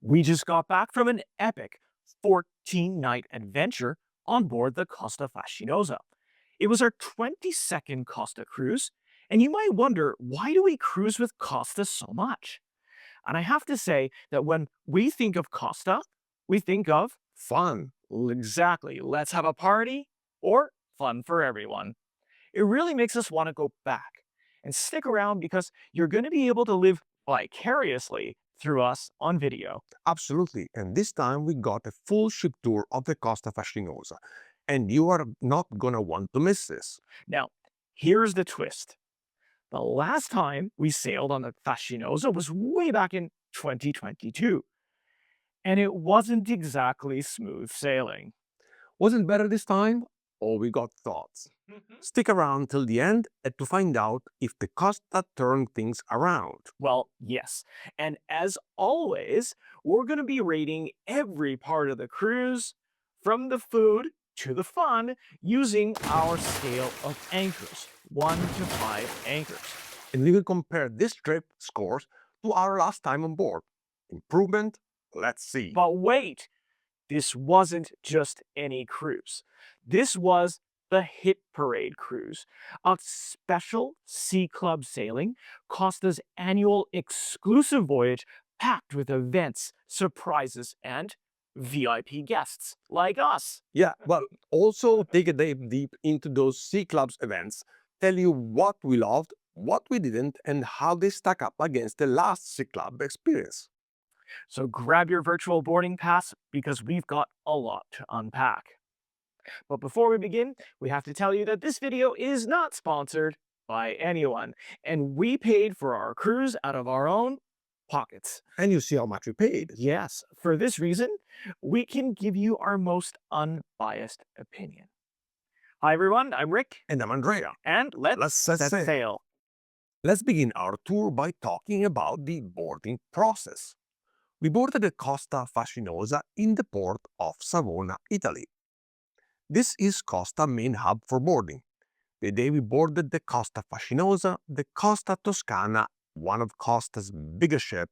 We just got back from an epic 14-night adventure on board the Costa Fascinosa. It was our 22nd Costa cruise, and you might wonder, why do we cruise with Costa so much? And I have to say that when we think of Costa, we think of fun. Exactly. Let's have a party or fun for everyone. It really makes us want to go back and stick around because you're going to be able to live vicariously through us on video. Absolutely. And this time we got a full ship tour of the Costa Fascinosa. And you are not gonna want to miss this. Now, here's the twist. The last time we sailed on the Fascinosa was way back in 2022, and it wasn't exactly smooth sailing. Wasn't better this time? Oh, we got thoughts. Stick around till the end and to find out if the Costa turned things around. Well, yes. And as always, we're going to be rating every part of the cruise, from the food to the fun, using our scale of anchors, 1 to 5 anchors. And we will compare this trip scores to our last time on board. Improvement? Let's see. But wait, this wasn't just any cruise. This was the Hit Parade cruise, a special Sea Club sailing, Costa's annual exclusive voyage packed with events, surprises, and VIP guests like us. Yeah, well, also take a dive deep into those C Clubs events, tell you what we loved, what we didn't, and how they stack up against the last C Club experience. So grab your virtual boarding pass because we've got a lot to unpack. But before we begin, we have to tell you that this video is not sponsored by anyone, and we paid for our cruise out of our own pockets. And you see how much we paid. Yes, for this reason, we can give you our most unbiased opinion. Hi everyone, I'm Rick, And I'm Andrea. and let's Set set sail. sail. Let's begin our tour by talking about the boarding process. We boarded the Costa Fascinosa in the port of Savona, Italy. This is Costa's main hub for boarding. The day we boarded the Costa Fascinosa, the Costa Toscana, one of Costa's biggest ships,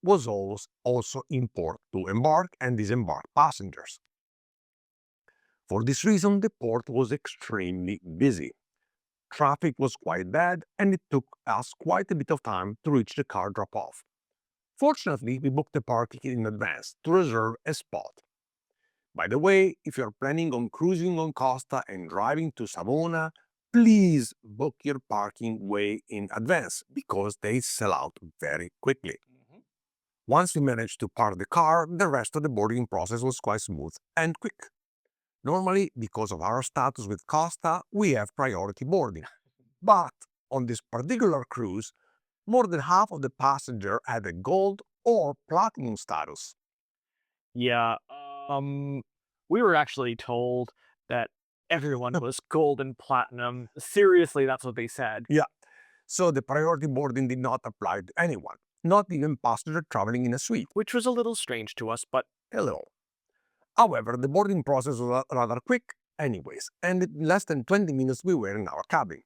was also in port to embark and disembark passengers. For this reason, the port was extremely busy. Traffic was quite bad, and it took us quite a bit of time to reach the car drop-off. Fortunately, we booked the parking in advance to reserve a spot. By the way, if you're planning on cruising on Costa and driving to Savona, please book your parking way in advance because they sell out very quickly. Once we managed to park the car, the rest of the boarding process was quite smooth and quick. Normally, because of our status with Costa, we have priority boarding. But on this particular cruise, more than half of the passengers had a gold or platinum status. Yeah, we were actually told that everyone was gold and platinum. Seriously, that's what they said. Yeah, so the priority boarding did not apply to anyone, not even passengers traveling in a suite. Which was a little strange to us, but A little. However, the boarding process was rather quick anyways, and in less than 20 minutes we were in our cabin.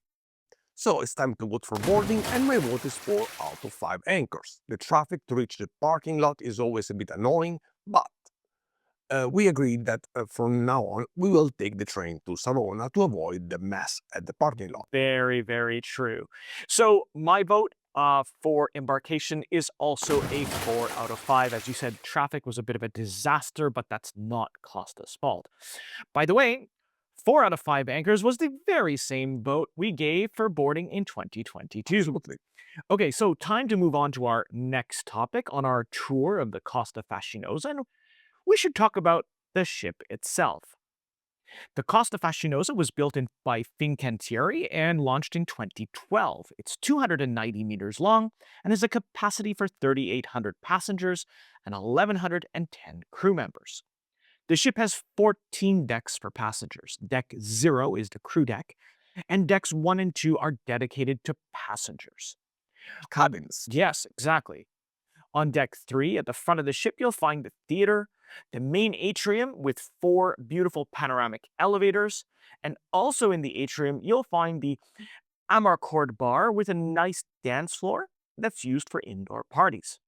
So it's time to vote for boarding, and my vote is 4 out of 5 anchors. The traffic to reach the parking lot is always a bit annoying, but we agreed that from now on we will take the train to Savona to avoid the mess at the parking lot. very, very true. So my vote for embarkation is also a 4 out of 5. As you said, traffic was a bit of a disaster, but that's not Costa's fault. By the way, 4 out of 5 anchors was the very same vote we gave for boarding in 2022. Absolutely. Okay, so time to move on to our next topic on our tour of the Costa Fascinosa, and we should talk about the ship itself. The Costa Fascinosa was built by Fincantieri and launched in 2012. It's 290 meters long and has a capacity for 3,800 passengers and 1,110 crew members. The ship has 14 decks for passengers. Deck 0 is the crew deck, and decks 1 and 2 are dedicated to passengers. Cabins. Yes, exactly. On deck 3, at the front of the ship, you'll find the theater, the main atrium with 4 beautiful panoramic elevators, and also in the atrium, you'll find the Amarcord bar with a nice dance floor that's used for indoor parties.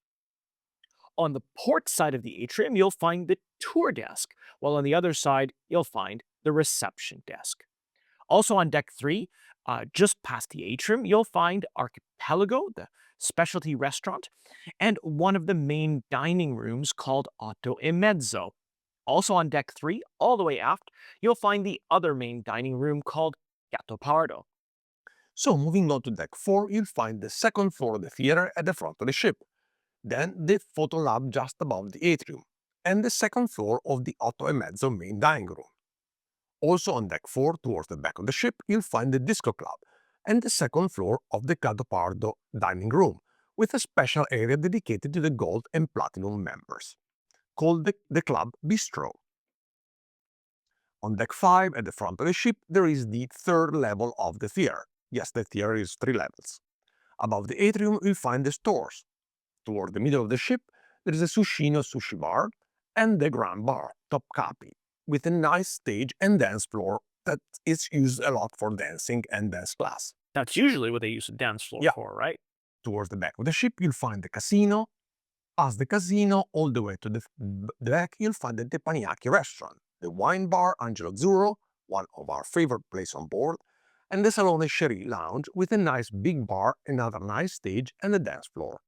On the port side of the atrium, you'll find the tour desk, while on the other side, you'll find the reception desk. Also on deck three, just past the atrium, you'll find Archipelago, the specialty restaurant, and one of the main dining rooms called Otto e Mezzo. Also on deck three, all the way aft, you'll find the other main dining room called Gattopardo. So moving on to deck 4, you'll find the second floor of the theater at the front of the ship, then the photo lab just above the atrium, and the second floor of the Otto e Mezzo main dining room. Also on deck 4, towards the back of the ship, you'll find the disco club and the second floor of the Gattopardo dining room, with a special area dedicated to the gold and platinum members, called the Club Bistro. On deck 5, at the front of the ship, there is the third level of the theater. Yes, the theater is 3 levels. Above the atrium, you'll find the stores. Toward the middle of the ship, there is a Sushino sushi bar and the Grand Bar, Top Capi, with a nice stage and dance floor that is used a lot for dancing and dance class. That's usually what they use the dance floor Yeah. for, right? Towards the back of the ship, you'll find the casino. Past the casino, all the way to the back, you'll find the Teppanyaki restaurant, the wine bar Angelo Azzurro, one of our favorite places on board, and the Salone Cherie lounge with a nice big bar, another nice stage, and a dance floor.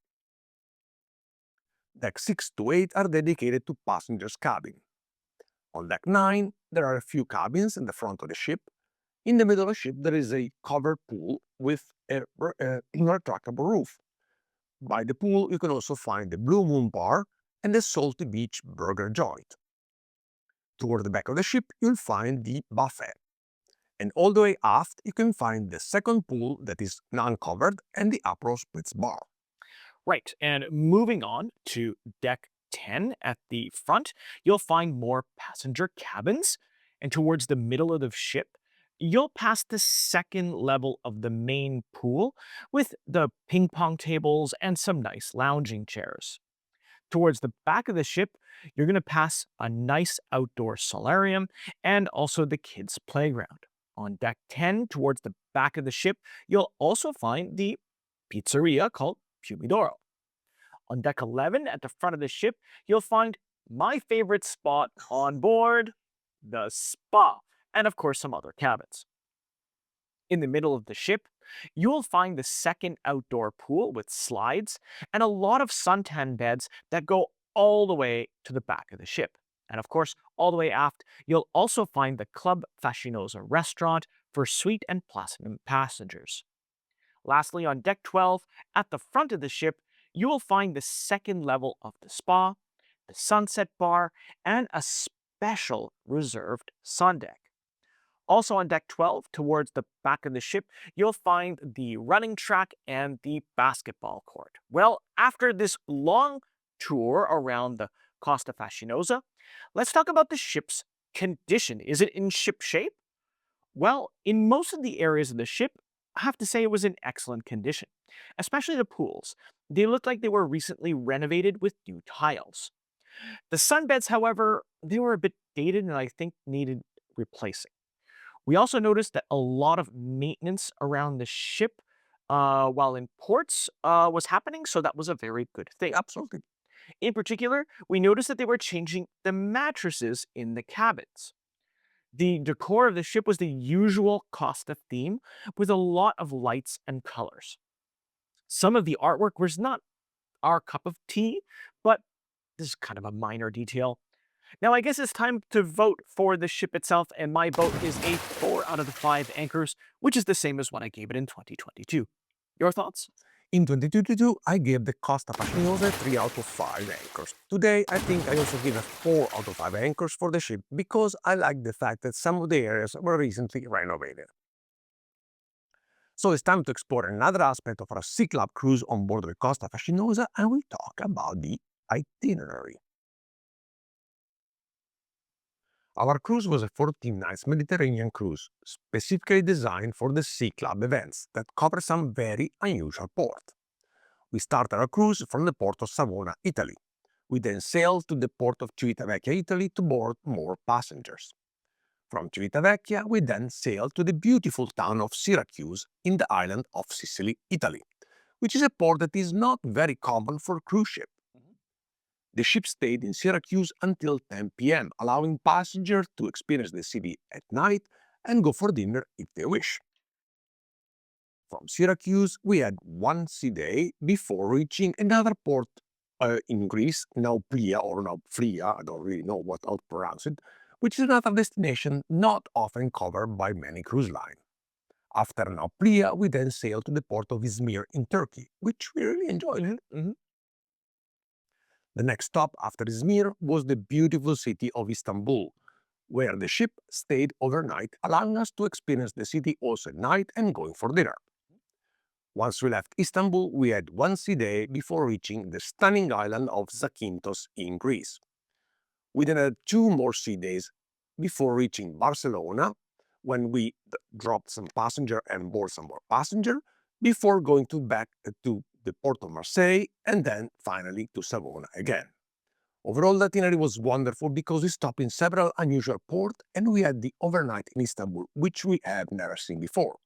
Deck 6 to 8 are dedicated to passengers' cabin. On deck 9, there are a few cabins in the front of the ship. In the middle of the ship, there is a covered pool with a retractable roof. By the pool, you can also find the Blue Moon Bar and the Salty Beach Burger Joint. Toward the back of the ship, you'll find the buffet. And all the way aft, you can find the second pool that is non-covered and the Aperol Spritz bar. Right, and moving on to deck 10 at the front, you'll find more passenger cabins, and towards the middle of the ship, you'll pass the second level of the main pool with the ping pong tables and some nice lounging chairs. Towards the back of the ship, you're going to pass a nice outdoor solarium and also the kids' playground. On deck 10, towards the back of the ship, you'll also find the pizzeria called Pumidoro. On deck 11, at the front of the ship, you'll find my favorite spot on board, the spa, and of course some other cabins. In the middle of the ship, you'll find the second outdoor pool with slides and a lot of suntan beds that go all the way to the back of the ship. And of course, all the way aft, you'll also find the Club Fascinosa restaurant for suite and platinum passengers. Lastly, on deck 12, at the front of the ship, you will find the second level of the spa, the sunset bar, and a special reserved sun deck. Also on deck 12, towards the back of the ship, you'll find the running track and the basketball court. Well, after this long tour around the Costa Fascinosa, let's talk about the ship's condition. Is it in ship shape? Well, in most of the areas of the ship, I have to say it was in excellent condition, especially the pools. They looked like they were recently renovated with new tiles. The sunbeds, however, they were a bit dated and I think needed replacing. We also noticed that a lot of maintenance around the ship while in ports was happening, so that was a very good thing. Absolutely. In particular, we noticed that they were changing the mattresses in the cabins. The decor of the ship was the usual Costa theme with a lot of lights and colors. Some of the artwork was not our cup of tea, but this is kind of a minor detail. Now, I guess it's time to vote for the ship itself, and my vote is a 4 out of the 5 anchors, which is the same as what I gave it in 2022. Your thoughts? In 2022, I gave the Costa Fascinosa 3 out of 5 anchors. Today, I think I also give a 4 out of 5 anchors for the ship because I like the fact that some of the areas were recently renovated. So it's time to explore another aspect of our Sea Club cruise on board the Costa Fascinosa, and we talk about the itinerary. Our cruise was a 14-night Mediterranean cruise, specifically designed for the Sea Club events that cover some very unusual ports. We started our cruise from the port of Savona, Italy. We then sailed to the port of Civitavecchia, Italy to board more passengers. From Civitavecchia, we then sailed to the beautiful town of Syracuse in the island of Sicily, Italy, which is a port that is not very common for cruise ships. The ship stayed in Syracuse until 10 p.m., allowing passengers to experience the city at night and go for dinner if they wish. From Syracuse, we had one sea day before reaching another port in Greece, Nauplia or Nauplia, I don't really know how to pronounce it, which is another destination not often covered by many cruise lines. After Nauplia, we then sailed to the port of Izmir in Turkey, which we really enjoyed it. Hmm. The next stop after Izmir was the beautiful city of Istanbul, where the ship stayed overnight, allowing us to experience the city also at night and going for dinner. Once we left Istanbul, we had one sea day before reaching the stunning island of Zakynthos in Greece. We then had two more sea days before reaching Barcelona, when we dropped some passenger and board some more passenger, before going back to the port of Marseille and then finally to Savona again. Overall, the itinerary was wonderful because we stopped in several unusual ports and we had the overnight in Istanbul, which we have never seen before.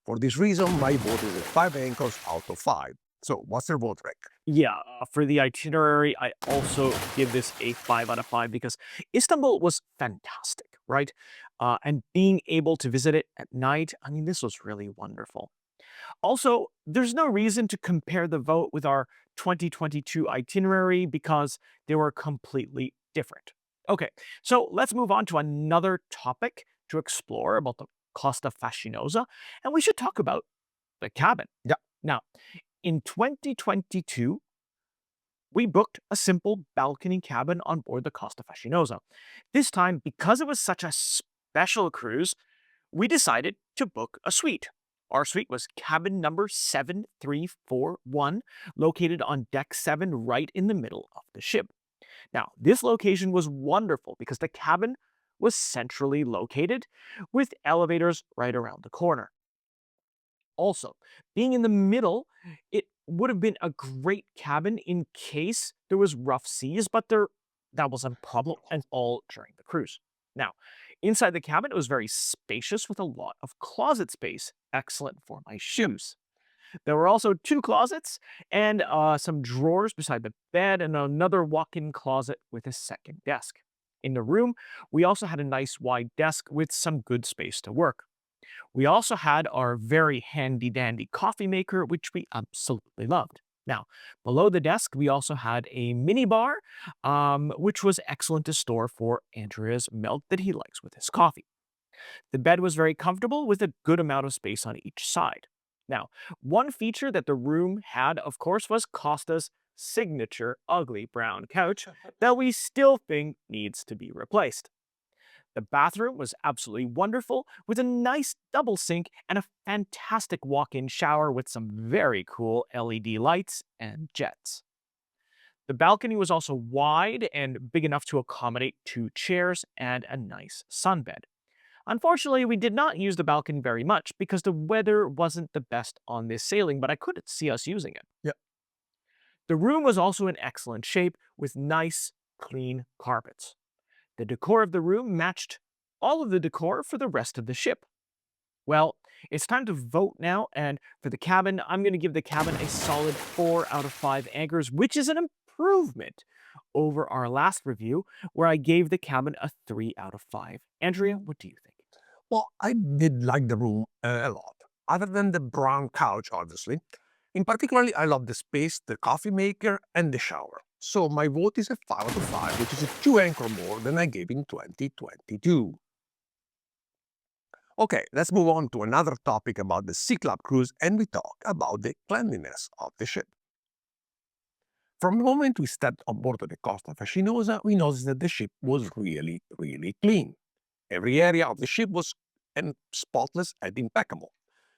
For this reason, my vote is a 5 anchors out of 5. So, what's your vote, Rick? Yeah, for the itinerary, I also give this a 5 out of 5 because Istanbul was fantastic, right? And being able to visit it at night, I mean, this was really wonderful. Also, there's no reason to compare the vote with our 2022 itinerary because they were completely different. Okay, so let's move on to another topic to explore about the Costa Fascinosa, and we should talk about the cabin. Yeah. Now, in 2022, we booked a simple balcony cabin on board the Costa Fascinosa. This time, because it was such a special cruise, we decided to book a suite. Our suite was cabin number 7341, located on deck 7 right in the middle of the ship. Now, this location was wonderful because the cabin was centrally located with elevators right around the corner. Also, being in the middle, it would have been a great cabin in case there was rough seas, but that wasn't a problem at all during the cruise. Now, inside the cabin, it was very spacious with a lot of closet space, excellent for my shoes. There were also two closets and some drawers beside the bed and another walk-in closet with a second desk. In the room, we also had a nice wide desk with some good space to work. We also had our very handy dandy coffee maker, which we absolutely loved. Now, below the desk, we also had a mini bar, which was excellent to store for Andrea's milk that he likes with his coffee. The bed was very comfortable with a good amount of space on each side. Now, one feature that the room had, of course, was Costa's signature ugly brown couch that we still think needs to be replaced. The bathroom was absolutely wonderful with a nice double sink and a fantastic walk-in shower with some very cool LED lights and jets. The balcony was also wide and big enough to accommodate two chairs and a nice sunbed. Unfortunately, we did not use the balcony very much because the weather wasn't the best on this sailing, but I could see us using it. Yeah. The room was also in excellent shape with nice, clean carpets. The decor of the room matched all of the decor for the rest of the ship. Well, it's time to vote now, and for the cabin, I'm going to give the cabin a solid 4 out of 5 anchors, which is an improvement over our last review, where I gave the cabin a 3 out of 5. Andrea, what do you think? Well, I did like the room a lot. Other than the brown couch, obviously. In particular, I love the space, the coffee maker, and the shower. So my vote is a 5 out of 5, which is a 2 anchor more than I gave in 2022. Okay, let's move on to another topic about the Sea Club cruise, and we talk about the cleanliness of the ship. From the moment we stepped on board of the Costa Fascinosa, we noticed that the ship was really, really clean. Every area of the ship was spotless and impeccable.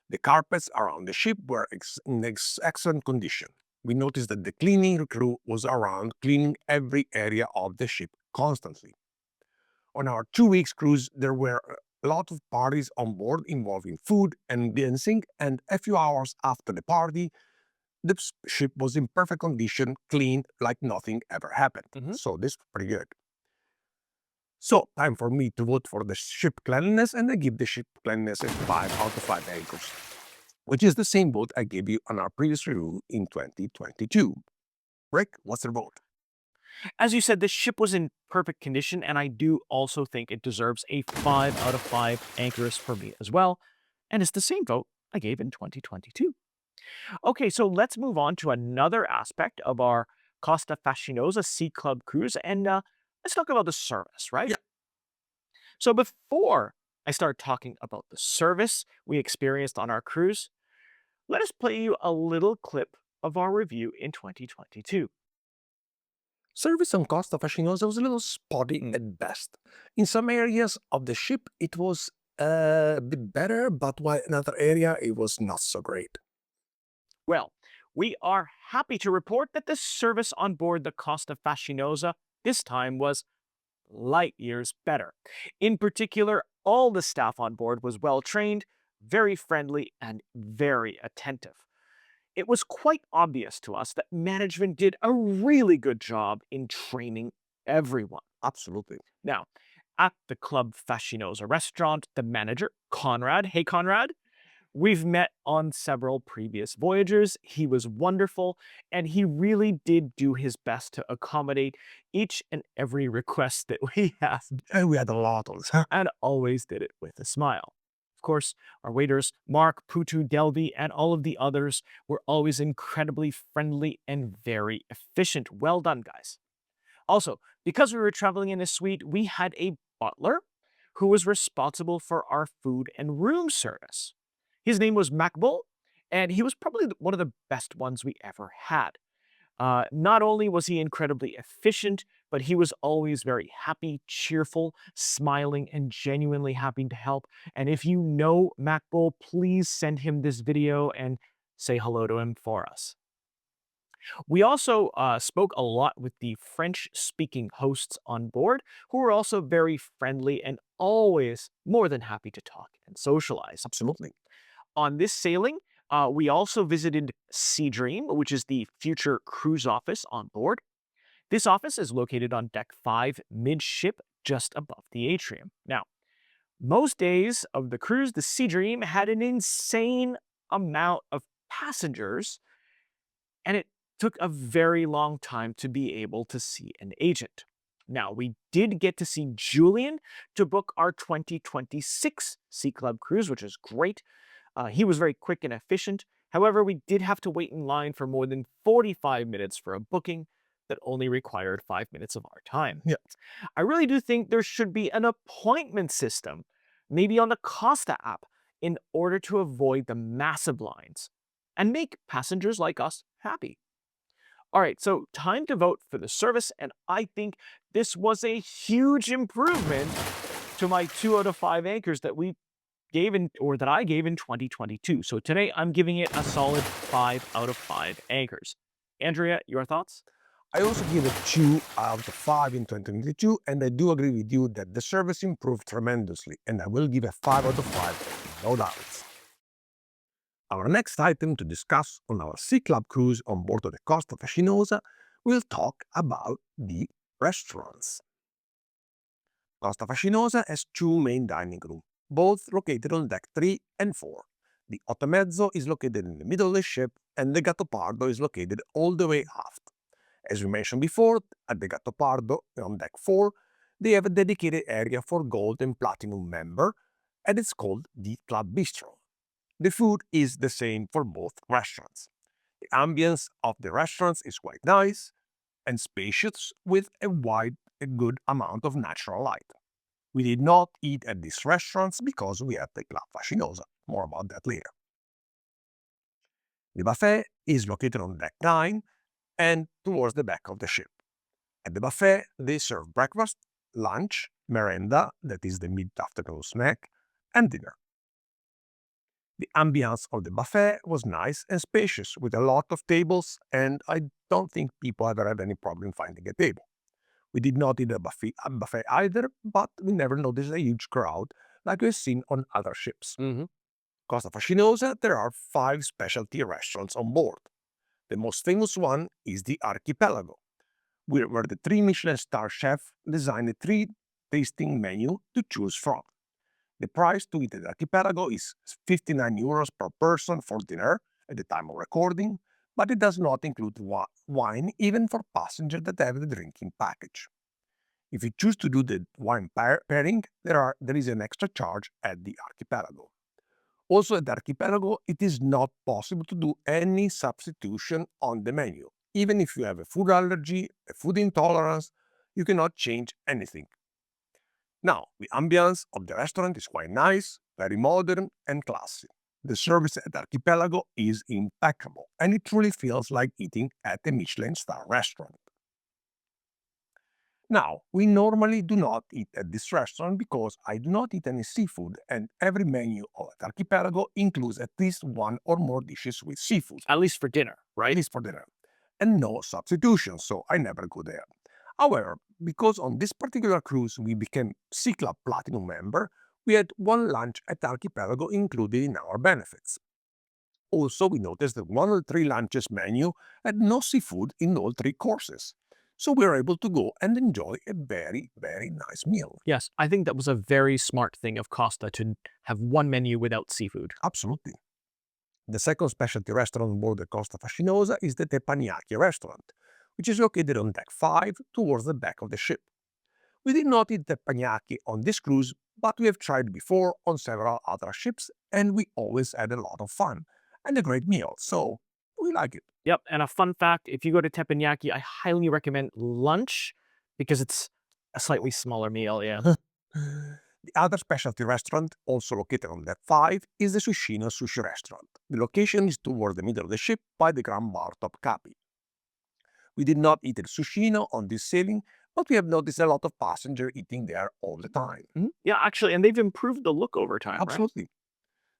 The carpets around the ship were in excellent condition. We noticed that the cleaning crew was around cleaning every area of the ship constantly. On our 2 weeks cruise, there were a lot of parties on board involving food and dancing, and a few hours after the party, the ship was in perfect condition, clean like nothing ever happened. Mhm. So this was pretty good. So, time for me to vote for the ship cleanliness, and I give the ship cleanliness a 5 out of 5 anchors, which is the same vote I gave you on our previous review in 2022. Rick, what's your vote? As you said, the ship was in perfect condition, and I do also think it deserves a 5 out of 5 anchors for me as well. And it's the same vote I gave in 2022. Okay, so let's move on to another aspect of our Costa Fascinosa Sea Club cruise, and let's talk about the service, right? Yeah. So before I start talking about the service we experienced on our cruise, let us play you a little clip of our review in 2022. Service on Costa Fascinosa was a little spotty at best. In some areas of the ship, it was a bit better, but while in another area, it was not so great. Well, we are happy to report that the service on board the Costa Fascinosa this time was light years better. In particular, all the staff on board was well trained, very friendly, and very attentive. It was quite obvious to us that management did a really good job in training everyone. Absolutely. Now, at the Club Fascinosa restaurant, the manager, Conrad, hey Conrad, we've met on several previous voyagers. He was wonderful, and he really did do his best to accommodate each and every request that we asked, And we had a lot of this. and always did it with a smile. Of course, our waiters, Mark, Putu, Delby, and all of the others were always incredibly friendly and very efficient. Well done, guys. Also, because we were traveling in a suite, we had a butler who was responsible for our food and room service. His name was Macbull, and he was probably one of the best ones we ever had. Not only was he incredibly efficient, but he was always very happy, cheerful, smiling, and genuinely happy to help. And if you know Macbull, please send him this video and say hello to him for us. We also spoke a lot with the French speaking hosts on board, who were also very friendly and always more than happy to talk and socialize. Absolutely. On this sailing, we also visited Sea Dream, which is the future cruise office on board. This office is located on deck 5 midship, just above the atrium. Now, most days of the cruise, the Sea Dream had an insane amount of passengers, and it took a very long time to be able to see an agent. Now, we did get to see Julian to book our 2026 Sea Club cruise, which is great. He was very quick and efficient. However, we did have to wait in line for more than 45 minutes for a booking that only required 5 minutes of our time. Yeah. I really do think there should be an appointment system, maybe on the Costa app, in order to avoid the massive lines and make passengers like us happy. All right, so time to vote for the service, and I think this was a huge improvement to my 2 out of 5 anchors that we gave in, or that I gave in 2022. So today I'm giving it a solid 5 out of 5 anchors. Andrea, your thoughts? I also give it 2 out of 5 in 2022, and I do agree with you that the service improved tremendously, and I will give a 5 out of 5, no doubts. Our next item to discuss on our Sea Club cruise on board of the Costa Fascinosa will talk about the restaurants. Costa Fascinosa has 2 main dining rooms, both located on deck 3 and 4. The Ottomezzo is located in the middle of the ship, and the Gattopardo is located all the way aft. As we mentioned before, at the Gattopardo on deck 4, they have a dedicated area for Gold and Platinum member, and it's called the Club Bistro. The food is the same for both restaurants. The ambience of the restaurants is quite nice and spacious with a good amount of natural light. We did not eat at these restaurants because we had the Club Fascinosa. More about that later. The buffet is located on deck 9 and towards the back of the ship. At the buffet, they serve breakfast, lunch, merenda, that is the mid-afternoon snack, and dinner. The ambience of the buffet was nice and spacious, with a lot of tables, and I don't think people ever had any problem finding a table. We did not eat a buffet either, but we never noticed a huge crowd like we've seen on other ships. Costa Fascinosa, there are 5 specialty restaurants on board. The most famous one is the Archipelago, where the 3 Michelin star chef designed a 3 tasting menu to choose from. The price to eat at the Archipelago is €59 per person for dinner at the time of recording, but it does not include wine even for passengers that have the drinking package. If you choose to do the wine pairing, there is an extra charge at the archipelago. Also at the archipelago, it is not possible to do any substitution on the menu. Even if you have a food allergy, a food intolerance, you cannot change anything. Now, the ambience of the restaurant is quite nice, very modern and classy. The service at Archipelago is impeccable, and it truly feels like eating at a Michelin star restaurant. Now, we normally do not eat at this restaurant because I do not eat any seafood, and every menu at Archipelago includes at least one or more dishes with seafood, At least for dinner, at right? least for dinner, and no substitution, so I never go there. However, because on this particular cruise we became C Club Platinum member, we had one lunch at Archipelago included in our benefits. Also, we noticed that one of the three lunches menu had no seafood in all three courses. So we were able to go and enjoy a very, very nice meal. Yes, I think that was a very smart thing of Costa to have one menu without seafood. Absolutely. The second specialty restaurant on board the Costa Fascinosa is the Teppanyaki restaurant, which is located on deck 5 towards the back of the ship. We did not eat teppanyaki on this cruise, but we have tried before on several other ships, and we always had a lot of fun and a great meal, so we like it. Yep, and a fun fact, if you go to Teppanyaki, I highly recommend lunch because it's a slightly smaller meal, yeah. The other specialty restaurant, also located on deck 5, is the Sushino Sushi Restaurant. The location is toward the middle of the ship by the Grand Bar Top Capi. We did not eat at Sushino on this sailing, but we have noticed a lot of passengers eating there all the time. Mhm. Yeah, actually, and they've improved the look over time, right? Absolutely.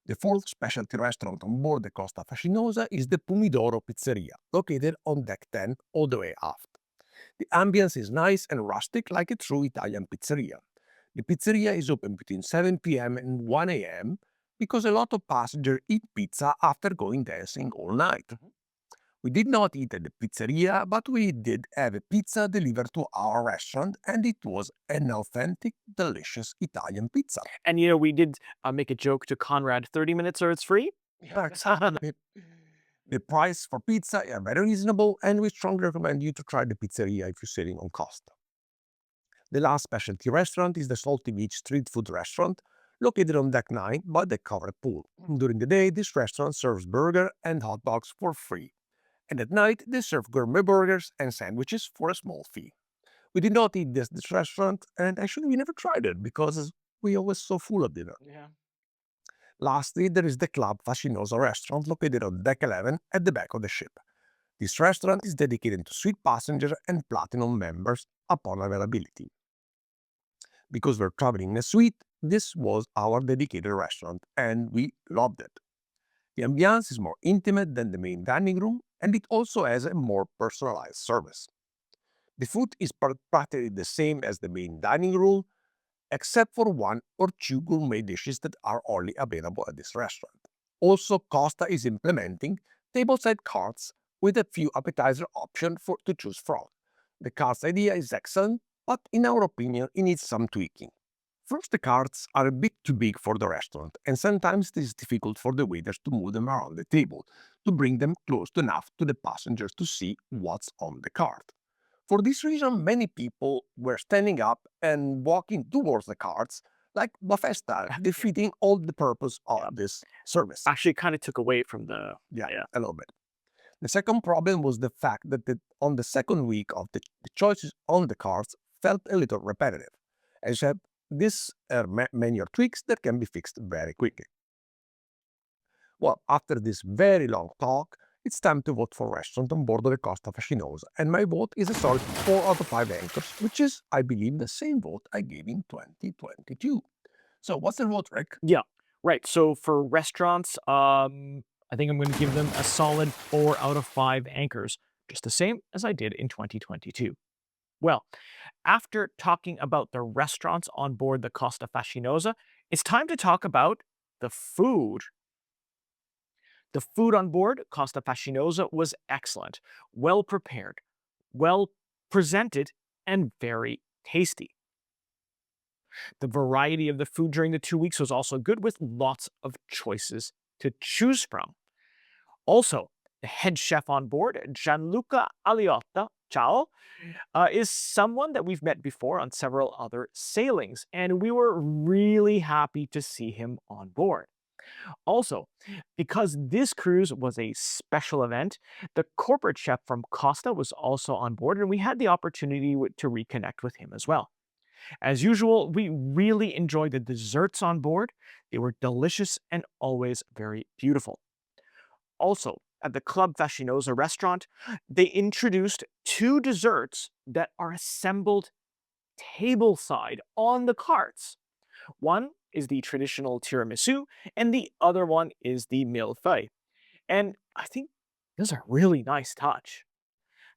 The fourth specialty restaurant on board the Costa Fascinosa is the Pomidoro Pizzeria, located on deck 10 all the way aft. The ambience is nice and rustic like a true Italian pizzeria. The pizzeria is open between 7 p.m. and 1 a.m. because a lot of passengers eat pizza after going dancing all night. We did not eat at the pizzeria, but we did have a pizza delivered to our restaurant, and it was an authentic, delicious Italian pizza. And, we did make a joke to Conrad, 30 minutes or it's free? Yeah, exactly. The price for pizza are very reasonable, and we strongly recommend you to try the pizzeria if you're sailing on Costa. The last specialty restaurant is the Salty Beach Street Food Restaurant, located on deck 9 by the covered pool. During the day, this restaurant serves burger and hot dogs for free, and at night they serve gourmet burgers and sandwiches for a small fee. We did not eat this restaurant, and actually we never tried it because we always so full of dinner. Yeah. Lastly, there is the Club Fascinosa restaurant located on deck 11 at the back of the ship. This restaurant is dedicated to suite passengers and platinum members upon availability. Because we're traveling in a suite, this was our dedicated restaurant, and we loved it. The ambiance is more intimate than the main dining room, and it also has a more personalized service. The food is practically the same as the main dining room, except for one or two gourmet dishes that are only available at this restaurant. Also, Costa is implementing tableside carts with a few appetizer options to choose from. The carts idea is excellent, but in our opinion, it needs some tweaking. First, the carts are a bit too big for the restaurant, and sometimes it is difficult for the waiters to move them around the table to bring them close enough to the passengers to see what's on the cart. For this reason, many people were standing up and walking towards the carts like buffet style, defeating all the purpose of Yeah. this service. Actually, kind of took away from the Yeah, yeah. a little bit. The second problem was the fact that on the second week of the choices on the cards felt a little repetitive, except these are minor tweaks that can be fixed very quickly. Well, after this very long talk, it's time to vote for restaurant on board of the Costa Fascinosa, and my vote is a solid 4 out of 5 anchors, which is, I believe, the same vote I gave in 2022. So what's the vote, Rick? Yeah, right. So for restaurants, I think I'm going to give them a solid 4 out of 5 anchors, just the same as I did in 2022. Well, after talking about the restaurants on board the Costa Fascinosa, it's time to talk about the food. The food on board Costa Fascinosa was excellent, well prepared, well presented, and very tasty. The variety of the food during the 2 weeks was also good with lots of choices to choose from. Also, The head chef on board, Gianluca Aliotta, ciao, is someone that we've met before on several other sailings, and we were really happy to see him on board. Also, because this cruise was a special event, the corporate chef from Costa was also on board, and we had the opportunity to reconnect with him as well. As usual, we really enjoyed the desserts on board. They were delicious and always very beautiful. Also, at the Club Fascinosa restaurant, they introduced two desserts that are assembled tableside on the carts. One is the traditional tiramisu, and the other one is the millefeuille. And I think those are a really nice touch.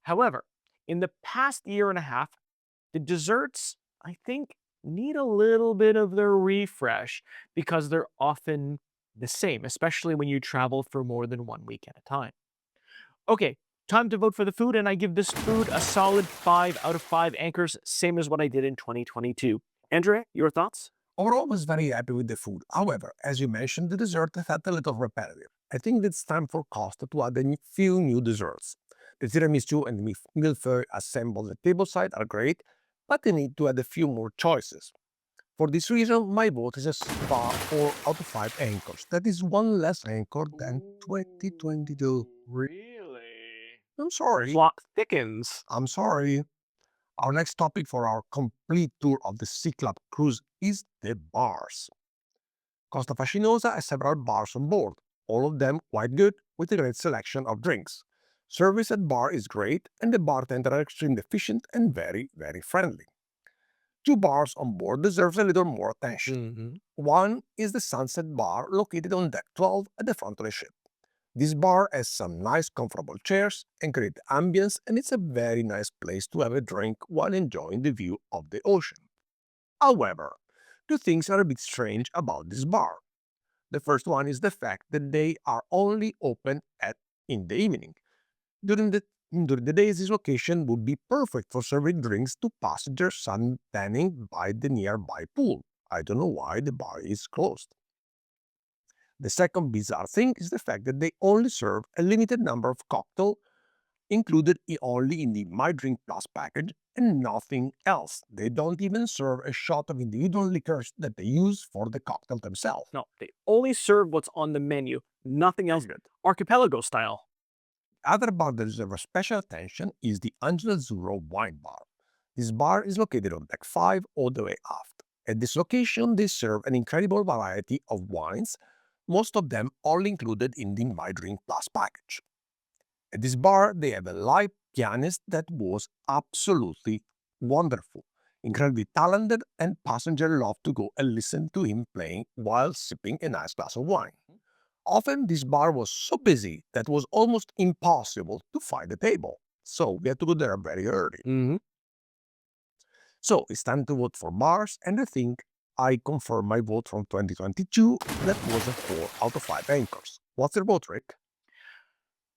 However, in the past year and a half, the desserts, I think, need a little bit of the refresh because they're often the same, especially when you travel for more than 1 week at a time. Okay, time to vote for the food, and I give this food a solid 5 out of 5 anchors, same as what I did in 2022. Andrea, your thoughts? Overall, I was very happy with the food. However, as you mentioned, the dessert felt a little repetitive. I think it's time for Costa to add a few new desserts. The tiramisu and the millefeuille assembled at tableside are great, but they need to add a few more choices. For this reason, my vote is a spa 4 out of 5 anchors. That is one less anchor than 2022. Really? I'm The sorry. plot thickens. I'm sorry. Our next topic for our complete tour of the Sea Club cruise is the bars. Costa Fascinosa has several bars on board, all of them quite good with a great selection of drinks. Service at bar is great and the bartender are extremely efficient and very, very friendly. Two bars on board deserves a little more attention. Mhm. One is the Sunset Bar located on deck 12 at the front of the ship. This bar has some nice comfortable chairs and great ambience and it's a very nice place to have a drink while enjoying the view of the ocean. However, two things are a bit strange about this bar. The first one is the fact that they are only open in the evening. During the days, this location would be perfect for serving drinks to passengers suntanning by the nearby pool. I don't know why the bar is closed. The second bizarre thing is the fact that they only serve a limited number of cocktails included only in the My Drink Plus package and nothing else. They don't even serve a shot of individual liquors that they use for the cocktail themselves. No, they only serve what's on the menu, nothing else. Good. Archipelago style. The other bar that deserves special attention is the Angelo Azzurro Wine Bar. This bar is located on deck 5 all the way aft. At this location, they serve an incredible variety of wines, most of them all included in the My Drink Plus package. At this bar, they have a live pianist that was absolutely wonderful, incredibly talented, and passengers love to go and listen to him playing while sipping a nice glass of wine. Often, this bar was so busy that it was almost impossible to find a table, so we had to go there very early. Mhm. So it's time to vote for bars, and I think I confirm my vote from 2022 that was a 4 out of 5 anchors. What's your vote, Rick?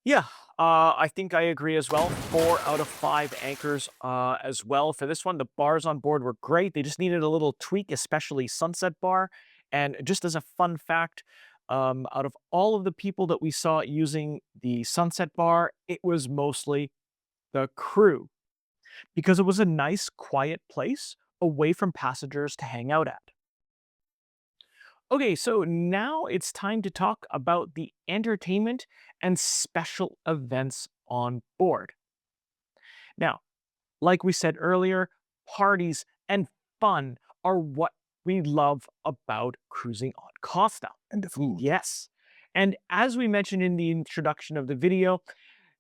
Yeah, I think I agree as well. 4 out of 5 anchors as well for this one. The bars on board were great. They just needed a little tweak, especially Sunset Bar. And just as a fun fact, out of all of the people that we saw using the Sunset Bar, it was mostly the crew because it was a nice, quiet place away from passengers to hang out at. Okay, so now it's time to talk about the entertainment and special events on board. Now, like we said earlier, parties and fun are what we love about cruising on Costa. And the food. Yes. And as we mentioned in the introduction of the video,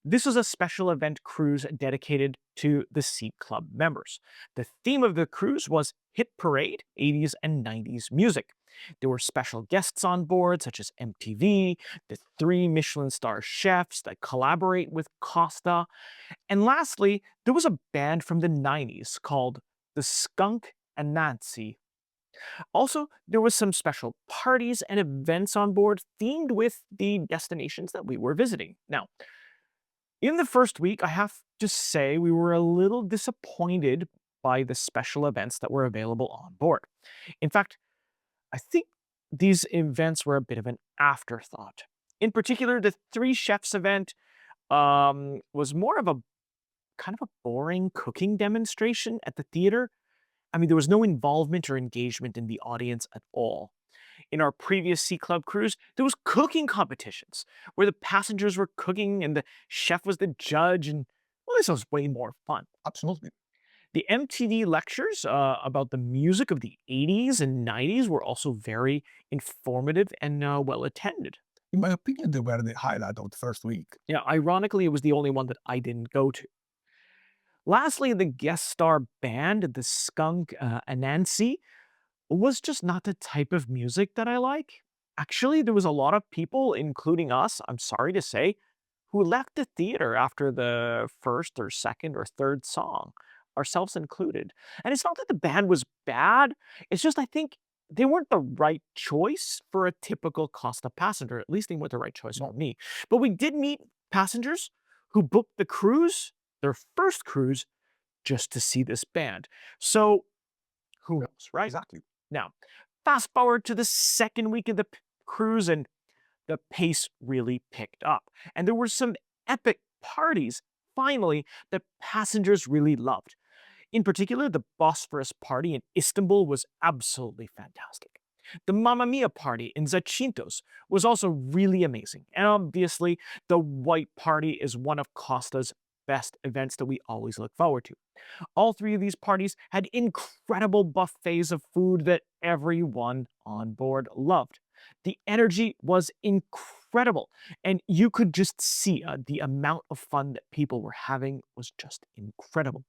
this was a special event cruise dedicated to the Sea Club members. The theme of the cruise was Hit Parade, 80s and 90s music. There were special guests on board, such as MTV, the 3 Michelin-star chefs that collaborate with Costa, and lastly, there was a band from the 90s called the Skunk and Nancy. Also, there was some special parties and events on board themed with the destinations that we were visiting. Now, in the first week, I have to say we were a little disappointed by the special events that were available on board. In fact, I think these events were a bit of an afterthought. In particular, the 3 Chefs event, was more of a kind of a boring cooking demonstration at the theater. I mean, there was no involvement or engagement in the audience at all. In our previous Sea Club cruise, there was cooking competitions where the passengers were cooking and the chef was the judge, and well, this was way more fun. Absolutely. The MTV lectures about the music of the 80s and 90s were also very informative and well attended. In my opinion, they were the highlight of the first week. Yeah, ironically, it was the only one that I didn't go to. Lastly, the guest star band, the Skunk Anansi, was just not the type of music that I like. Actually, there was a lot of people, including us, I'm sorry to say, who left the theater after the first or second or third song, ourselves included. And it's not that the band was bad, it's just I think they weren't the right choice for a typical Costa passenger. At least they weren't the right choice for No, me. But we did meet passengers who booked the cruise, their first cruise, just to see this band. So who knows, right? exactly. Now, fast forward to the second week of the cruise, and the pace really picked up. And there were some epic parties, finally, that passengers really loved. In particular, the Bosphorus party in Istanbul was absolutely fantastic. The Mamma Mia party in Zakynthos was also really amazing. And obviously, the White Party is one of Costa's best events that we always look forward to. All three of these parties had incredible buffets of food that everyone on board loved. The energy was incredible, and you could just see the amount of fun that people were having was just incredible.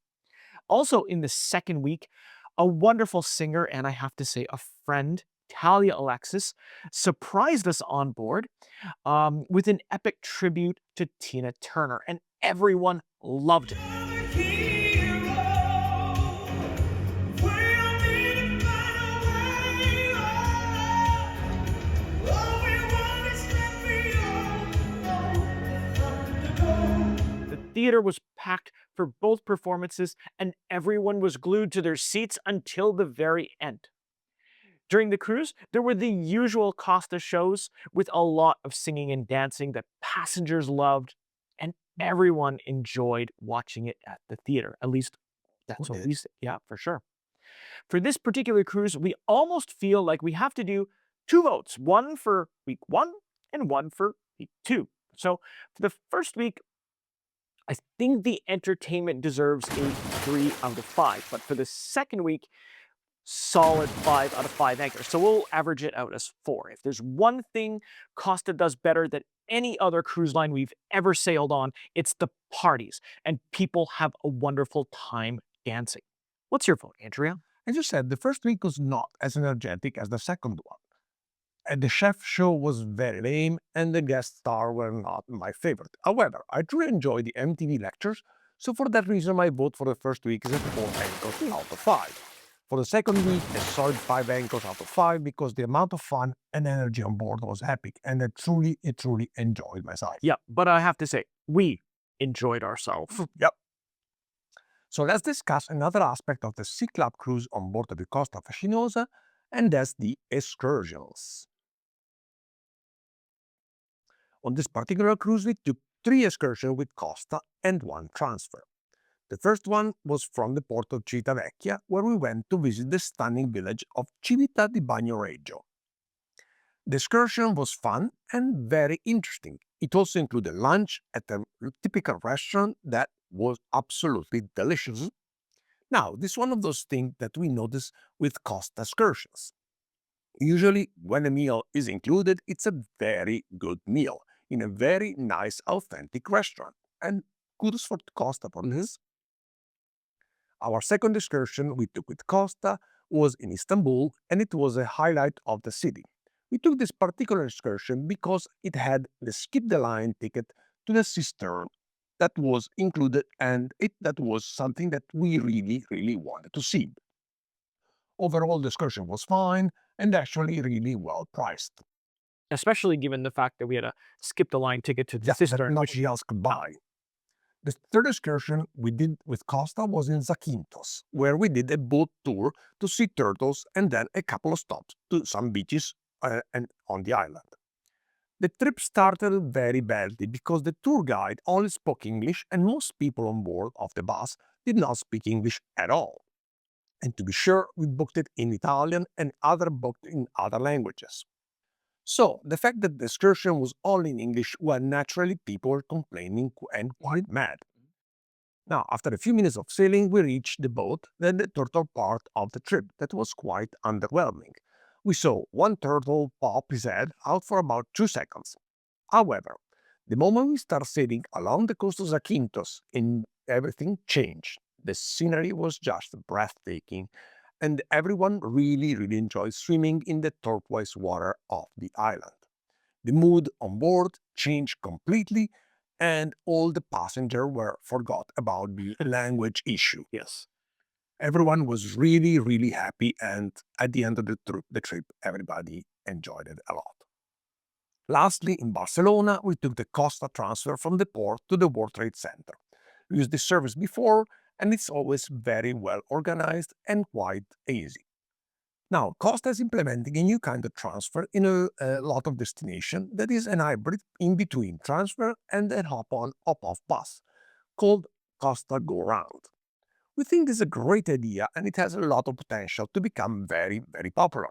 Also, in the second week, a wonderful singer and I have to say a friend, Talia Alexis, surprised us on board with an epic tribute to Tina Turner, and everyone loved it. The theater was packed for both performances, and everyone was glued to their seats until the very end. During the cruise, there were the usual Costa shows with a lot of singing and dancing that passengers loved, and everyone enjoyed watching it at the theater. At least We that's what did. we said. Yeah, for sure. For this particular cruise, we almost feel like we have to do two votes, one for week one and one for week two. So for the first week, I think the entertainment deserves a 3 out of 5, but for the second week, solid 5 out of 5 anchors. So we'll average it out as 4. If there's one thing Costa does better than any other cruise line we've ever sailed on, it's the parties, and people have a wonderful time dancing. What's your vote, Andrea? As you said, the first week was not as energetic as the second one. And the chef show was very lame, and the guest star were not my favorite. However, I truly enjoyed the MTV lectures, so for that reason, my vote for the first week is a 4 anchors out of 5. For the second week, a solid 5 anchors out of 5 because the amount of fun and energy on board was epic, and I truly enjoyed myself. Yeah, but I have to say, we enjoyed ourselves. Yep. So let's discuss another aspect of the Sea Club cruise on board the Costa Fascinosa, and that's the excursions. On this particular cruise, we took 3 excursions with Costa and 1 transfer. The first one was from the port of Civitavecchia, where we went to visit the stunning village of Civita di Bagnoregio. The excursion was fun and very interesting. It also included lunch at a typical restaurant that was absolutely delicious. Now, this is one of those things that we notice with Costa excursions. Usually, when a meal is included, it's a very good meal in a very nice, authentic restaurant. And kudos for Costa for this. Our second excursion we took with Costa was in Istanbul, and it was a highlight of the city. We took this particular excursion because it had the skip the line ticket to the cistern that was included, and that was something that we really wanted to see. Overall, the excursion was fine and actually really well priced. Especially given the fact that we had to skip the line ticket to the Yeah, that cistern, which nobody else could buy. The third excursion we did with Costa was in Zakynthos, where we did a boat tour to see turtles and then a couple of stops to some beaches and on the island. The trip started very badly because the tour guide only spoke English and most people on board of the bus did not speak English at all. And to be sure, we booked it in Italian and other booked in other languages. So the fact that the excursion was only in English, well, naturally people were complaining and quite mad. Now, after a few minutes of sailing, we reached the boat, then the turtle part of the trip that was quite underwhelming. We saw one turtle pop his head out for about 2 seconds. However, the moment we start sailing along the coast of Zakynthos, and everything changed. The scenery was just breathtaking, and everyone really enjoyed swimming in the turquoise water of the island. The mood on board changed completely, and all the passengers were forgot about the language issue. Yes. Everyone was really happy, and at the end of the trip, everybody enjoyed it a lot. Lastly, in Barcelona, we took the Costa transfer from the port to the World Trade Center. We used this service before, and it's always very well organized and quite easy. Now, Costa is implementing a new kind of transfer in a lot of destinations that is an hybrid in between transfer and a hop-on, hop-off bus called Costa Go Round. We think this is a great idea and it has a lot of potential to become very popular.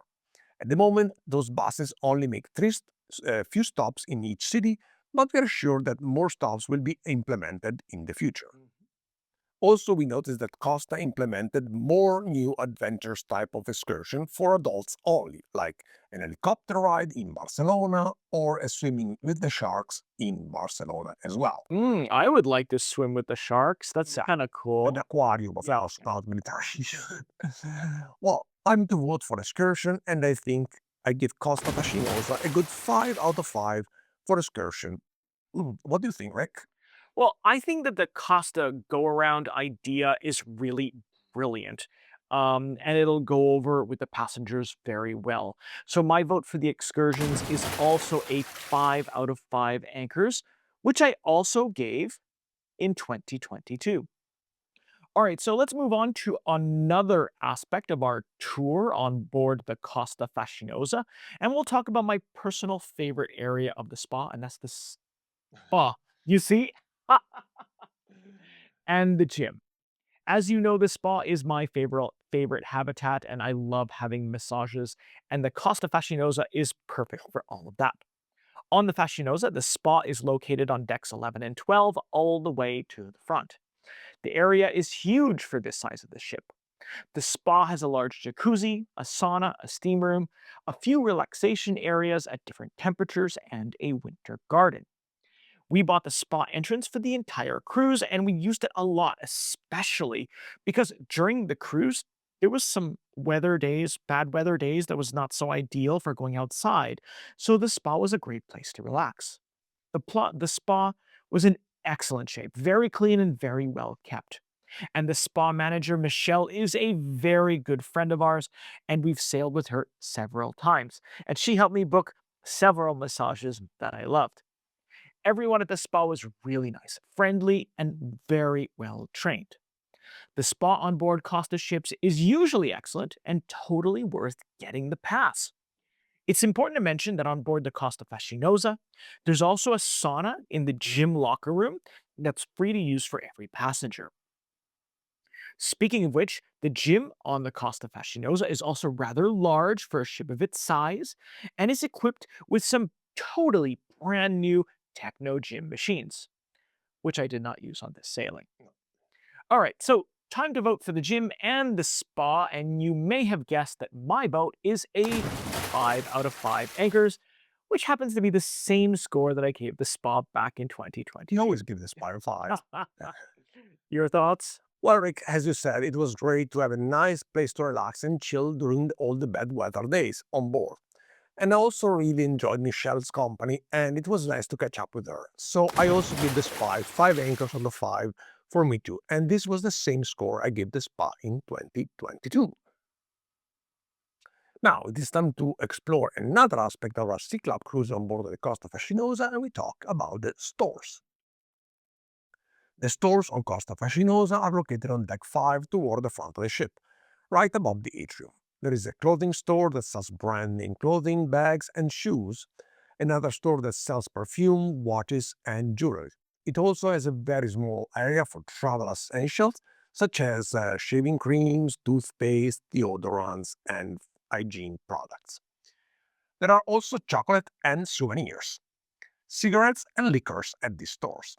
At the moment, those buses only make few stops in each city, but we are sure that more stops will be implemented in the future. Also, we noticed that Costa implemented more new adventures type of excursion for adults only, like an helicopter ride in Barcelona or a swimming with the sharks in Barcelona as well. I would like to swim with the sharks. That's Yeah, kind of an cool. aquarium of Yeah. course, not military. Well, I'm to vote for excursion, and I think I give Costa Fascinosa a good 5 out of 5 for excursion. What do you think, Rick? Well, I think that the Costa go around idea is really brilliant. And it'll go over with the passengers very well. So my vote for the excursions is also a 5 out of 5 anchors, which I also gave in 2022. All right, so let's move on to another aspect of our tour on board the Costa Fascinosa, and we'll talk about my personal favorite area of the spa, and that's the spa. You see? And the gym. As you know, the spa is my favorite habitat, and I love having massages, and the Costa Fascinosa is perfect for all of that. On the Fascinosa, the spa is located on decks 11 and 12 all the way to the front. The area is huge for this size of the ship. The spa has a large jacuzzi, a sauna, a steam room, a few relaxation areas at different temperatures, and a winter garden. We bought the spa entrance for the entire cruise and we used it a lot, especially because during the cruise, there was some bad weather days that was not so ideal for going outside. So the spa was a great place to relax. The spa was in excellent shape, very clean and very well kept. And the spa manager, Michelle, is a very good friend of ours, and we've sailed with her several times. And she helped me book several massages that I loved. Everyone at the spa was really nice, friendly, and very well trained. The spa on board Costa ships is usually excellent and totally worth getting the pass. It's important to mention that on board the Costa Fascinosa, there's also a sauna in the gym locker room that's free to use for every passenger. Speaking of which, the gym on the Costa Fascinosa is also rather large for a ship of its size and is equipped with some totally brand new techno gym machines, which I did not use on this sailing. All right, so time to vote for the gym and the spa, and you may have guessed that my vote is a 5 out of 5 anchors, which happens to be the same score that I gave the spa back in You 2022. always give this by 5. Your thoughts? Well, Rick, as you said, it was great to have a nice place to relax and chill during all the bad weather days on board. And I also really enjoyed Michelle's company, and it was nice to catch up with her. So I also give the spa 5 anchors on the 5 for me too. And this was the same score I gave the spa in 2022. Now it is time to explore another aspect of our Sea Club cruise on board the Costa Fascinosa, and we talk about the stores. The stores on Costa Fascinosa are located on deck 5 toward the front of the ship, right above the atrium. There is a clothing store that sells brand name clothing, bags, and shoes, another store that sells perfume, watches, and jewelry. It also has a very small area for travel essentials, such as shaving creams, toothpaste, deodorants, and hygiene products. There are also chocolate and souvenirs, cigarettes and liquors at these stores.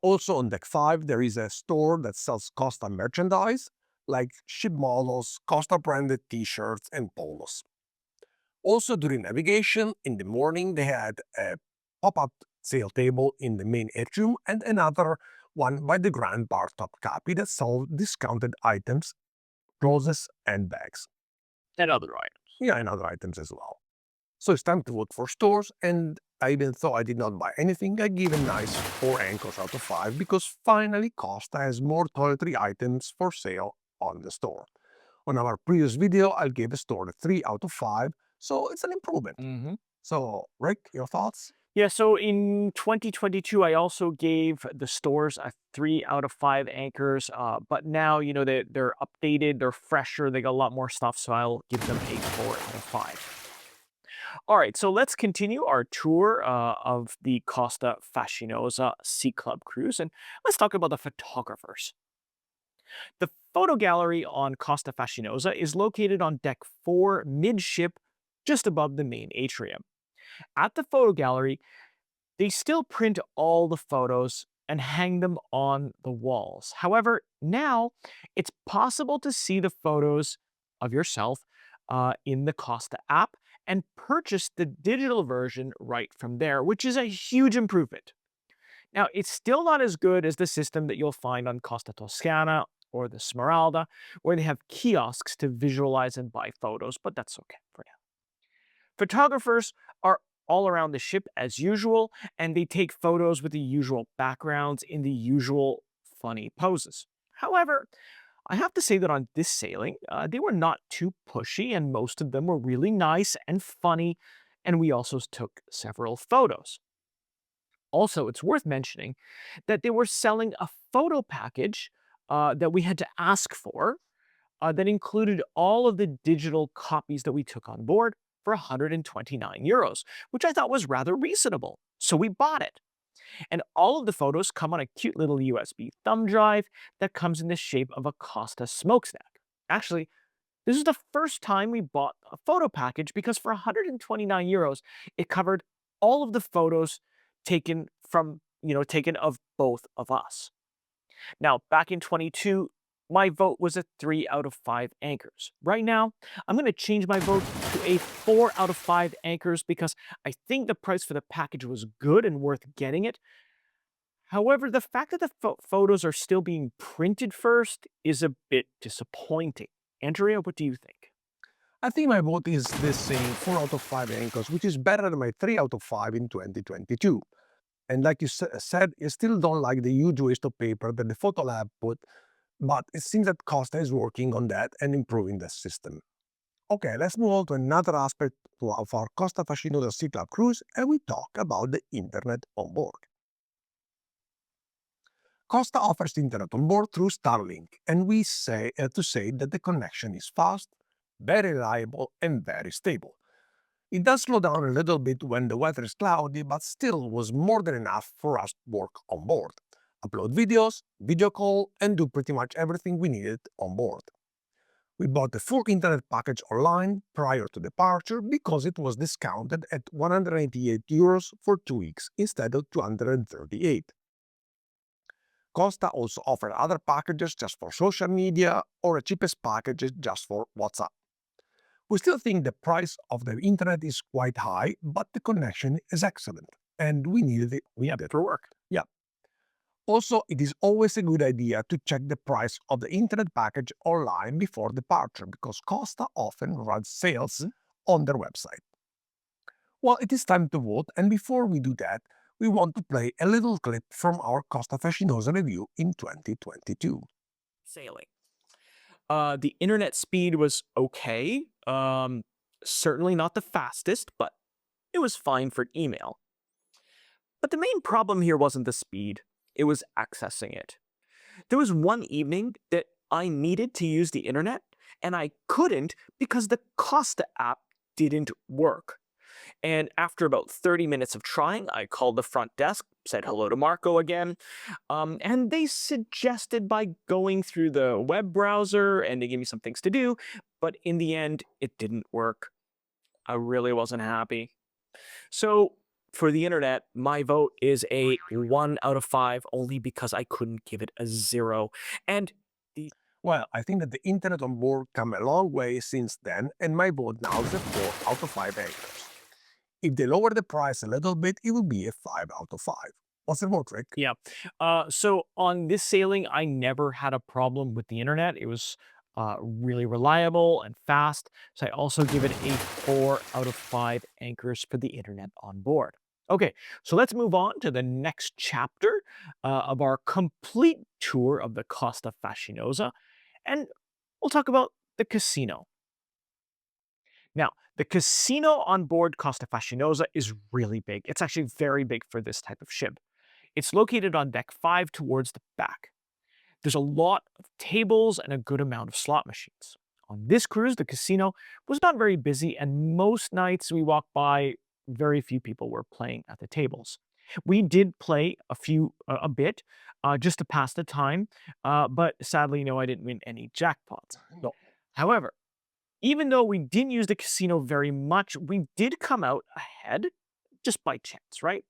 Also on deck 5, there is a store that sells Costa merchandise, like ship models, Costa branded t-shirts, and polos. Also during navigation, in the morning, they had a pop-up sale table in the main atrium and another one by the Grand Bar Top Capi that sold discounted items, clothes, and bags. And other items. Yeah, and other items as well. So it's time to vote for stores, and even though I did not buy anything, I give a nice 4 anchors out of 5 because finally Costa has more toiletry items for sale on the store. On our previous video, I gave a store a 3 out of 5, so it's an improvement. Hmm. So, Rick, your thoughts? Yeah, so in 2022, I also gave the stores a 3 out of 5 anchors, but now, they're updated, they're fresher, they got a lot more stuff, so I'll give them a 4 out of 5. All right, so let's continue our tour of the Costa Fascinosa Sea Club cruise, and let's talk about the photographers. The photo gallery on Costa Fascinosa is located on deck 4 midship, just above the main atrium. At the photo gallery, they still print all the photos and hang them on the walls. However, now it's possible to see the photos of yourself in the Costa app and purchase the digital version right from there, which is a huge improvement. Now, it's still not as good as the system that you'll find on Costa Toscana or the Smeralda, where they have kiosks to visualize and buy photos, but that's okay for now. Photographers are all around the ship as usual, and they take photos with the usual backgrounds in the usual funny poses. However, I have to say that on this sailing, they were not too pushy, and most of them were really nice and funny, and we also took several photos. Also, it's worth mentioning that they were selling a photo package that we had to ask for that included all of the digital copies that we took on board for 129 euros, which I thought was rather reasonable. So we bought it. And all of the photos come on a cute little USB thumb drive that comes in the shape of a Costa smokestack. Actually, this is the first time we bought a photo package because for 129 euros, it covered all of the photos taken of both of us. Now, back in 22, my vote was a 3 out of 5 anchors. Right now, I'm going to change my vote to a 4 out of 5 anchors because I think the price for the package was good and worth getting it. However, the fact that the photos are still being printed first is a bit disappointing. Andrea, what do you think? I think my vote is the same 4 out of 5 anchors, which is better than my 3 out of 5 in 2022. And like you said, you still don't like the huge waste of paper that the photo lab put, but it seems that Costa is working on that and improving the system. Okay, let's move on to another aspect of our Costa Fascinosa Sea Club cruise, and we talk about the internet on board. Costa offers internet on board through Starlink, and we say to say that the connection is fast, very reliable, and very stable. It does slow down a little bit when the weather is cloudy, but still was more than enough for us to work on board, upload videos, video call, and do pretty much everything we needed on board. We bought the full internet package online prior to departure because it was discounted at 188 euros for 2 weeks instead of 238. Costa also offered other packages just for social media or a cheapest package just for WhatsApp. We still think the price of the internet is quite high, but the connection is excellent, and we needed it. We had it for work. Yeah. Also, it is always a good idea to check the price of the internet package online before departure because Costa often runs sales on their website. Well, it is time to vote, and before we do that, we want to play a little clip from our Costa Fascinosa review in 2022. Sailing. The internet speed was okay. Certainly not the fastest, but it was fine for email. But the main problem here wasn't the speed, it was accessing it. There was one evening that I needed to use the internet, and I couldn't because the Costa app didn't work. And after about 30 minutes of trying, I called the front desk, said hello to Marco again, and they suggested by going through the web browser and they gave me some things to do, but in the end, it didn't work. I really wasn't happy. So, for the internet, my vote is a 1 out of 5 only because I couldn't give it a 0. And the Well, I think that the internet on board come a long way since then, and my vote now is a 4 out of 5 anchors. If they lower the price a little bit, it will be a 5 out of 5. What's the vote, Rick? Yeah. So on this sailing, I never had a problem with the internet. It was really reliable and fast. So I also give it a 4 out of 5 anchors for the internet on board. Okay, so let's move on to the next chapter of our complete tour of the Costa Fascinosa, and we'll talk about the casino. Now, the casino on board Costa Fascinosa is really big. It's actually very big for this type of ship. It's located on deck 5 towards the back. There's a lot of tables and a good amount of slot machines. On this cruise, the casino was not very busy, and most nights we walked by, very few people were playing at the tables. We did play a bit, just to pass the time, but sadly, no, I didn't win any jackpots. No. However, even though we didn't use the casino very much, we did come out ahead just by chance, right?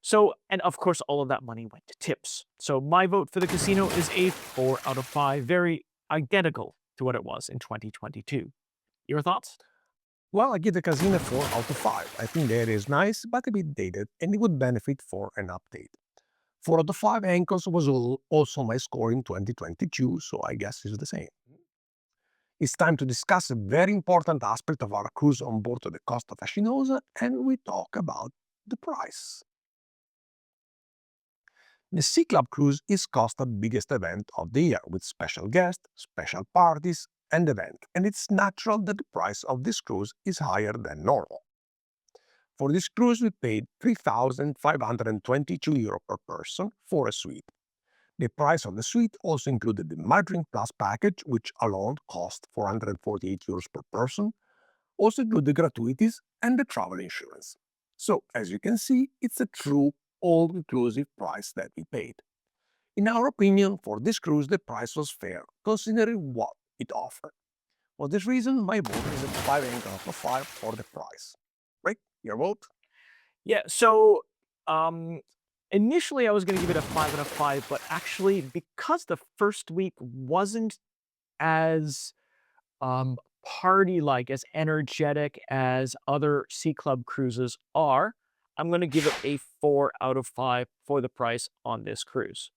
So, and of course, all of that money went to tips. So my vote for the casino is a 4 out of 5, very identical to what it was in 2022. Your thoughts? Well, I give the casino 4 out of 5. I think that is nice, but a bit dated, and it would benefit for an update. 4 out of 5 anchors was also my score in 2022, so I guess it's the same. It's time to discuss a very important aspect of our cruise on board of the Costa Fascinosa, and we talk about the price. The Sea Club Cruise is Costa's biggest event of the year, with special guests, special parties, and events, and it's natural that the price of this cruise is higher than normal. For this cruise, we paid €3,522 per person for a suite. The price of the suite also included the My Drink Plus package, which alone cost €448 per person, also include the gratuities and the travel insurance. So, as you can see, it's a true all-inclusive price that we paid. In our opinion, for this cruise, the price was fair, considering what it offered. For this reason, my vote is a 5 out of 5 for the price. Right? Your vote? Yeah, so um, initially I was going to give it a 5 out of 5, but actually, because the first week wasn't as party like, as energetic as other Sea Club cruises are, I'm going to give it a 4 out of 5 for the price on this cruise.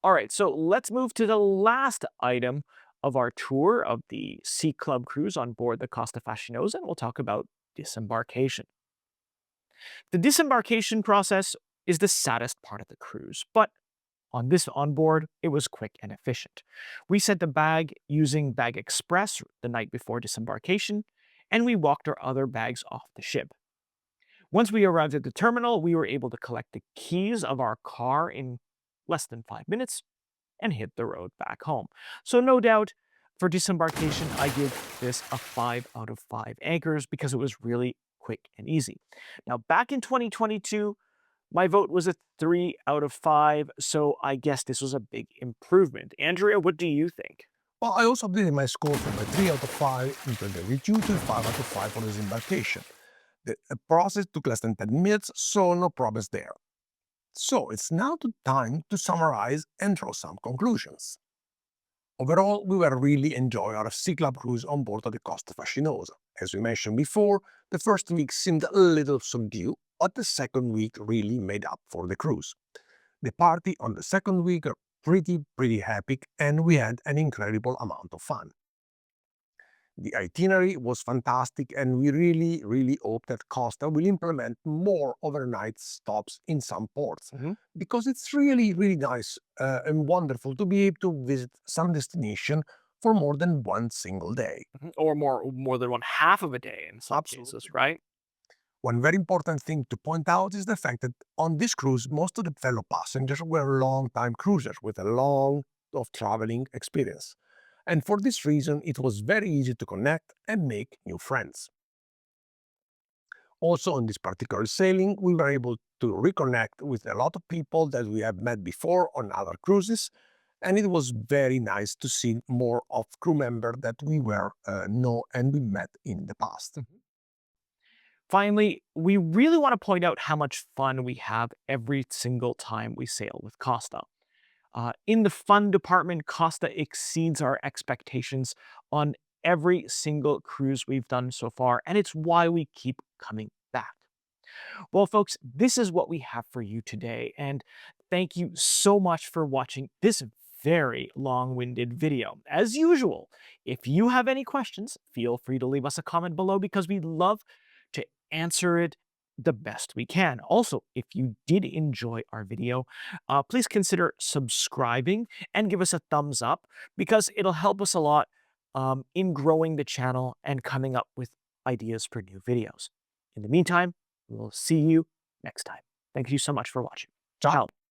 All right, so let's move to the last item of our tour of the Sea Club cruise on board the Costa Fascinosa, and we'll talk about disembarkation. The disembarkation process is the saddest part of the cruise, but on this onboard, it was quick and efficient. We sent the bag using Bag Express the night before disembarkation, and we walked our other bags off the ship. Once we arrived at the terminal, we were able to collect the keys of our car in less than 5 minutes and hit the road back home. So, no doubt, for disembarkation, I give this a 5 out of 5 anchors because it was really quick and easy. Now, back in 2022, my vote was a 3 out of 5, so I guess this was a big improvement. Andrea, what do you think? Well, I also updated my score from a 3 out of 5 in 2022 to a 5 out of 5 for this embarkation. The process took less than 10 minutes, so no problems there. So it's now time to summarize and draw some conclusions. Overall, we were really enjoying our Sea Club cruise on board of the Costa Fascinosa. As we mentioned before, the first week seemed a little subdued, but the second week really made up for the cruise. The party on the second week are pretty epic, and we had an incredible amount of fun. The itinerary was fantastic, and we really hope that Costa will implement more overnight stops in some ports, because it's really nice and wonderful to be able to visit some destination for more than one single day. Or more than one half of a day in some cases, Absolutely. right? One very important thing to point out is the fact that on this cruise, most of the fellow passengers were long-time cruisers with a long of traveling experience. And for this reason, it was very easy to connect and make new friends. Also, on this particular sailing, we were able to reconnect with a lot of people that we have met before on other cruises, and it was very nice to see more of crew members that we were know and we met in the past. Finally, we really want to point out how much fun we have every single time we sail with Costa. In the fun department, Costa exceeds our expectations on every single cruise we've done so far, and it's why we keep coming back. Well, folks, this is what we have for you today, and thank you so much for watching this very long-winded video. As usual, if you have any questions, feel free to leave us a comment below because we'd love to answer it the best we can. Also, if you did enjoy our video, please consider subscribing and give us a thumbs up because it'll help us a lot in growing the channel and coming up with ideas for new videos. In the meantime, we'll see you next time. Thank you so much for watching. Ciao. Ciao.